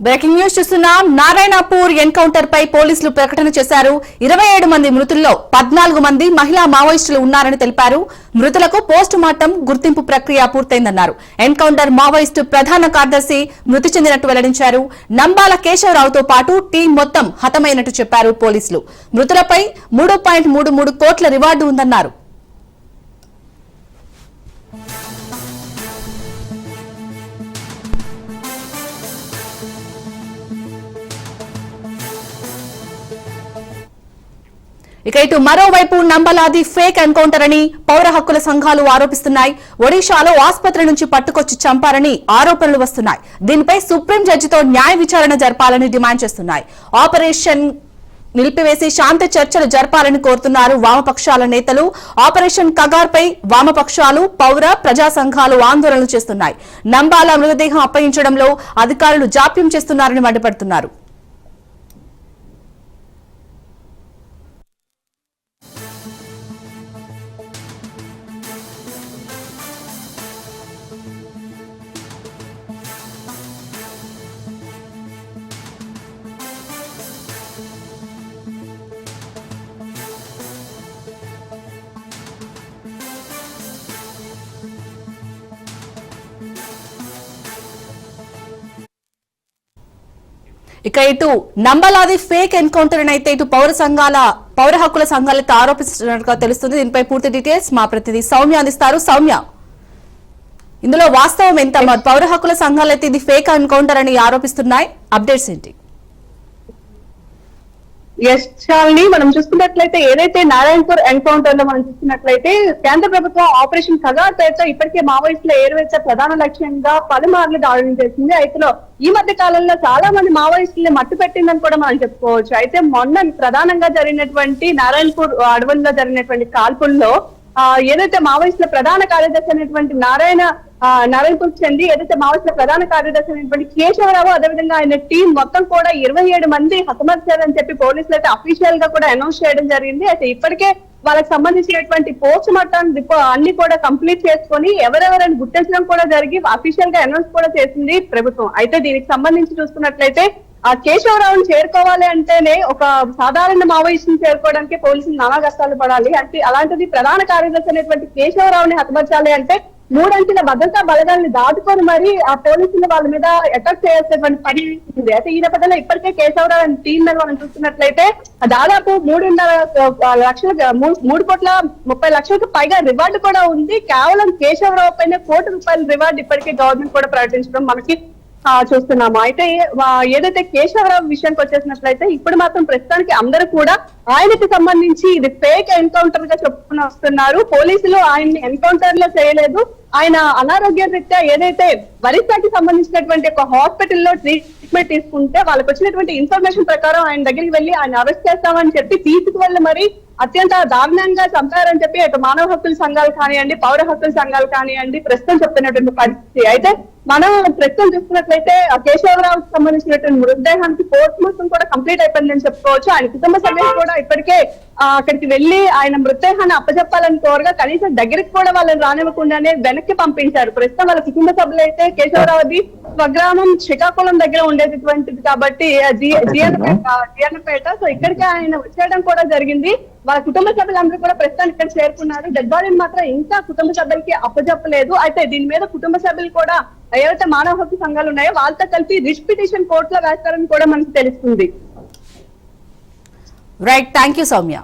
Breaking news చూస్తున్నాం. Narayanpur encounter పై పోలీసులు ప్రకటన చేశారు. 27 మంది మృతుల్లో 14 మంది మహిళా మావోయిస్టులు ఉన్నారని తెలిపారు. మృతులకు పోస్ట్ మార్టం గుర్తింపు ప్రక్రియ పూర్తయిందన్నారు. ఎన్కౌంటర్ మావోయిస్టు ప్రధాన కార్యదర్శి మృతి చెందినట్టు వెల్లడించారు. నంబాల కేశవరావుతో పాటు టీం మొత్తం హతమైనట్టు చెప్పారు పోలీసులు. మృతులపై 3.33 కోట్ల రివార్డు ఉందన్నారు. ఇక ఇటు మరోవైపు నంబలాది ఫేక్ ఎన్కౌంటర్ అని పౌర హక్కుల సంఘాలు ఆరోపిస్తున్నాయి. ఒడిశాలో ఆసుపత్రి నుంచి పట్టుకొచ్చి చంపారని ఆరోపణలు వస్తున్నాయి. దీనిపై సుప్రీం జడ్జితో న్యాయ విచారణ జరపాలని డిమాండ్ చేస్తున్నాయి. ఆపరేషన్ నిలిపివేసి శాంతి చర్చలు జరపాలని కోరుతున్నారు వామపక్షాల నేతలు. ఆపరేషన్ కగార్ పై వామపక్షాలు, పౌర ప్రజా సంఘాలు ఆందోళనలు చేస్తున్నాయి. నంబాల మృతదేహం అప్పగించడంలో అధికారులు జాప్యం చేస్తున్నారని మండిపడుతున్నారు. ఇక ఇటు నంబలాది ఫేక్ ఎన్కౌంటర్ అయితే ఇటు పౌర హక్కుల సంఘాలతో ఆరోపిస్తున్నట్టుగా తెలుస్తుంది. దీనిపై పూర్తి డీటెయిల్స్ మా ప్రతినిధి సౌమ్య అందిస్తారు. సౌమ్య, ఇందులో వాస్తవం ఎంత? పౌర హక్కుల సంఘాలైతే ఇది ఫేక్ ఎన్కౌంటర్ అని ఆరోపిస్తున్నాయి. అప్డేట్స్ ఏంటి? శాలిని, మనం చూసుకున్నట్లయితే ఏదైతే నారాయణపూర్ ఎన్కౌంటర్ లో మనం చూస్తున్నట్లయితే కేంద్ర ప్రభుత్వం ఆపరేషన్ కగార్ పేరుతో ఇప్పటికే మావోయిస్టుల ఏరువేత ప్రధాన లక్ష్యంగా పలుమార్లు దాడులు చేసింది. అయితే ఈ మధ్య కాలంలో చాలా మంది మావోయిస్టుల్ని మట్టు పెట్టిందని కూడా మనం చెప్పుకోవచ్చు. అయితే మొన్న ప్రధానంగా జరిగినటువంటి నారాయణపూర్ అడవుల్లో జరిగినటువంటి కాల్పుల్లో ఏదైతే మావోయిస్టుల ప్రధాన కార్యదర్శి అనేటువంటి నారాయణపూర్ చెంది ఏదైతే మావోయిస్టుల ప్రధాన కార్యదర్శి అయినటువంటి కేశవరావు, అదేవిధంగా ఆయన టీం మొత్తం కూడా 27 మంది హతమర్చారని చెప్పి పోలీసులు అయితే అఫీషియల్ గా కూడా అనౌన్స్ చేయడం జరిగింది. అయితే ఇప్పటికే వాళ్ళకి సంబంధించినటువంటి పోస్ట్ మార్టం అన్ని కూడా కంప్లీట్ చేసుకొని ఎవరెవరని గుర్తించడం కూడా జరిగి అఫీషియల్ గా అనౌన్స్ కూడా చేసింది ప్రభుత్వం. అయితే దీనికి సంబంధించి చూసుకున్నట్లయితే ఆ కేశవరావుని చేరుకోవాలి అంటేనే ఒక సాధారణ మావోయిస్టుని చేరుకోవడానికి పోలీసులు నానా కష్టాలు పడాలి. అంటే అలాంటిది ప్రధాన కార్యదర్శి అనేటువంటి కేశవరావుని హతమర్చాలి అంటే 3 అంచెల భద్రతా బలగాల్ని దాటుకొని మరి ఆ పోలీసులు వాళ్ళ మీద అటాక్ చేయాల్సినటువంటి పని ఉంది. అయితే ఈ నేపథ్యంలో ఇప్పటికే కేశవరావు టీం మీద మనం చూస్తున్నట్లయితే దాదాపు 3.30 లక్షలకు పైగా రివార్డు కూడా ఉంది. కేవలం కేశవరావు పైన ₹1 కోటి రివార్డు ఇప్పటికే గవర్నమెంట్ కూడా ప్రకటించడం మనకి చూస్తున్నాము. అయితే ఏదైతే కేశవరావు విషయానికి వచ్చేసినట్లయితే ఇప్పుడు మాత్రం ప్రస్తుతానికి అందరూ కూడా ఆయనకి సంబంధించి ఇది ఫేక్ ఎన్కౌంటర్ గా చెప్పుకుని వస్తున్నారు. పోలీసులు ఆయన్ని ఎన్కౌంటర్ లో చేయలేదు. ఆయన అనారోగ్య రీత్యా ఏదైతే వరిసాకి సంబంధించినటువంటి ఒక హాస్పిటల్లో ట్రీట్మెంట్ తీసుకుంటే వాళ్ళకి వచ్చినటువంటి ఇన్ఫర్మేషన్ ప్రకారం ఆయన దగ్గరికి వెళ్లి ఆయన అరెస్ట్ చేస్తామని చెప్పి తీసుకువెళ్ళి మరి అత్యంత దారుణంగా చంపారని చెప్పి అటు మానవ హక్కుల సంఘాలు కానివ్వండి, పౌర హక్కుల సంఘాలు కానివ్వండి ప్రస్తుతం చెప్తున్నటువంటి పరిస్థితి. అయితే మనం ప్రస్తుతం చూస్తున్నట్లయితే కేశవరావుకి సంబంధించినటువంటి మృతదేహానికి పోస్ట్ మార్టం కూడా కంప్లీట్ అయిపోయిందని చెప్పుకోవచ్చు. ఆయన కుటుంబ సభ్యులు కూడా ఇప్పటికే అక్కడికి వెళ్లి ఆయన మృతదేహాన్ని అప్పచెప్పాలని కోరగా కనీసం దగ్గరికి కూడా వాళ్ళని రానివ్వకుండానే వెనక్కి పంపించారు. ప్రస్తుతం వాళ్ళ కుటుంబ సభ్యులు అయితే కేశవరావుది స్వగ్రామం శ్రీకాకుళం దగ్గర ఉండేటటువంటిది కాబట్టి జీఎన్పేట, సో ఇక్కడికి ఆయన వచ్చేయడం కూడా జరిగింది. వాళ్ళ కుటుంబ సభ్యులందరూ కూడా ప్రస్తుతానికి ఇక్కడ చేరుకున్నారు. డెడ్ బాడీని మాత్రం ఇంకా కుటుంబ సభ్యులకి అప్పచెప్పలేదు. అయితే దీని మీద కుటుంబ సభ్యులు కూడా ఏవైతే మానవ హక్కు సంఘాలు ఉన్నాయో వాళ్ళతో కలిపి రిట్ పిటిషన్ కోర్టులో వేస్తారని కూడా మనకు తెలుస్తుంది. Right, thank you Soumya.